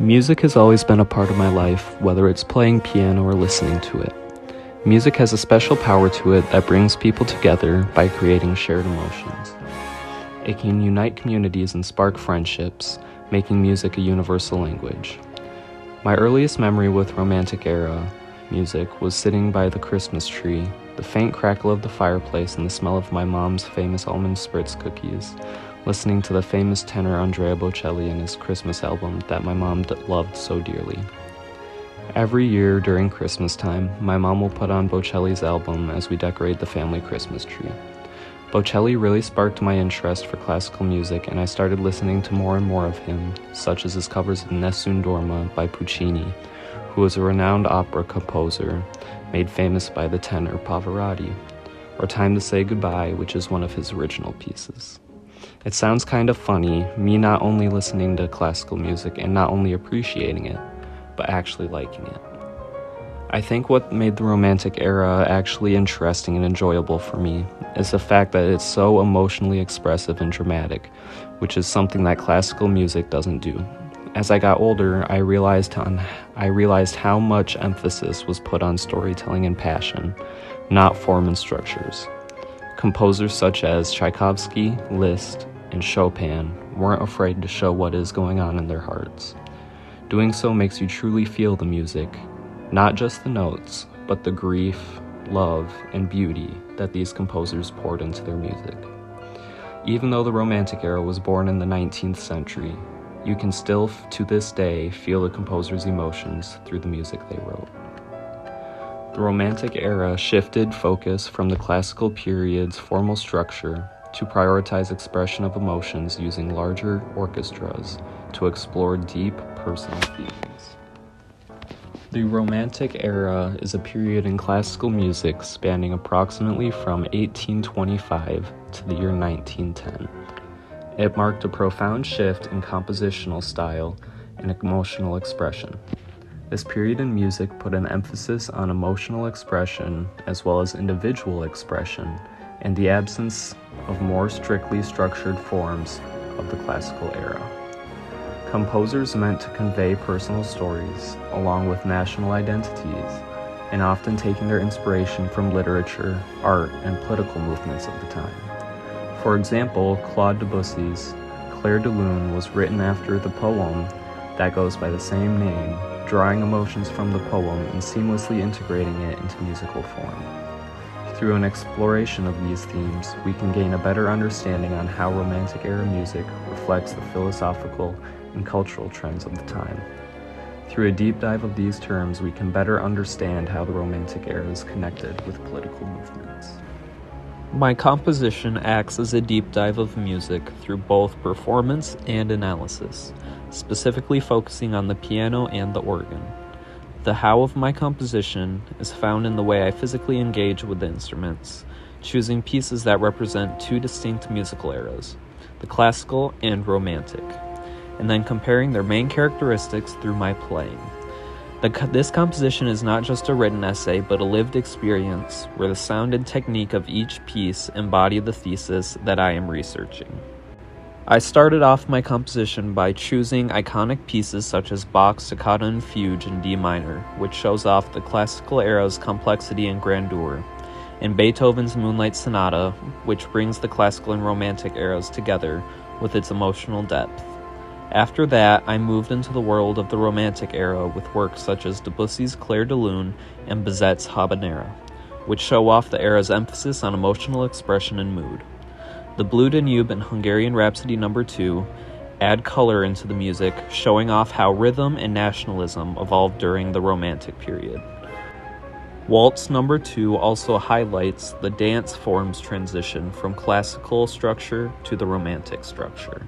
Music has always been a part of my life, whether it's playing piano or listening to it. Music has a special power to it that brings people together by creating shared emotions. It can unite communities and spark friendships, making music a universal language. My earliest memory with Romantic era music was sitting by the Christmas tree, the faint crackle of the fireplace and the smell of my mom's famous almond spritz cookies, listening to the famous tenor Andrea Bocelli and his Christmas album that my mom loved so dearly. Every year during Christmas time, my mom will put on Bocelli's album as we decorate the family Christmas tree. Bocelli really sparked my interest for classical music, and I started listening to more and more of him, such as his covers of Nessun Dorma by Puccini, who was a renowned opera composer made famous by the tenor Pavarotti, or Time to Say Goodbye, which is one of his original pieces. It sounds kind of funny, me not only listening to classical music and not only appreciating it, but actually liking it. I think what made the Romantic era actually interesting and enjoyable for me is the fact that it's so emotionally expressive and dramatic, which is something that classical music doesn't do. As I got older, I realized how much emphasis was put on storytelling and passion, not form and structures. Composers such as Tchaikovsky, Liszt, and Chopin weren't afraid to show what is going on in their hearts. Doing so makes you truly feel the music, not just the notes, but the grief, love, and beauty that these composers poured into their music. Even though the Romantic era was born in the 19th century, you can still, to this day, feel the composers' emotions through the music they wrote. The Romantic era shifted focus from the classical period's formal structure to prioritize expression of emotions using larger orchestras to explore deep personal feelings. The Romantic era is a period in classical music spanning approximately from 1825 to the year 1910. It marked a profound shift in compositional style and emotional expression. This period in music put an emphasis on emotional expression as well as individual expression and the absence of more strictly structured forms of the classical era. Composers meant to convey personal stories along with national identities, and often taking their inspiration from literature, art, and political movements of the time. For example, Claude Debussy's Clair de Lune was written after the poem that goes by the same name, drawing emotions from the poem and seamlessly integrating it into musical form. Through an exploration of these themes, we can gain a better understanding on how Romantic era music reflects the philosophical and cultural trends of the time. Through a deep dive of these terms, we can better understand how the Romantic era is connected with political movements. My composition acts as a deep dive of music through both performance and analysis, specifically focusing on the piano and the organ. The how of my composition is found in the way I physically engage with the instruments, choosing pieces that represent two distinct musical eras, the classical and Romantic, and then comparing their main characteristics through my playing. This composition is not just a written essay, but a lived experience where the sound and technique of each piece embody the thesis that I am researching. I started off my composition by choosing iconic pieces such as Bach's Toccata and Fugue in D minor, which shows off the classical era's complexity and grandeur, and Beethoven's Moonlight Sonata, which brings the classical and Romantic eras together with its emotional depth. After that, I moved into the world of the Romantic era with works such as Debussy's Clair de Lune and Bizet's Habanera, which show off the era's emphasis on emotional expression and mood. The Blue Danube and Hungarian Rhapsody No. 2 add color into the music, showing off how rhythm and nationalism evolved during the Romantic period. Waltz No. 2 also highlights the dance form's transition from classical structure to the Romantic structure.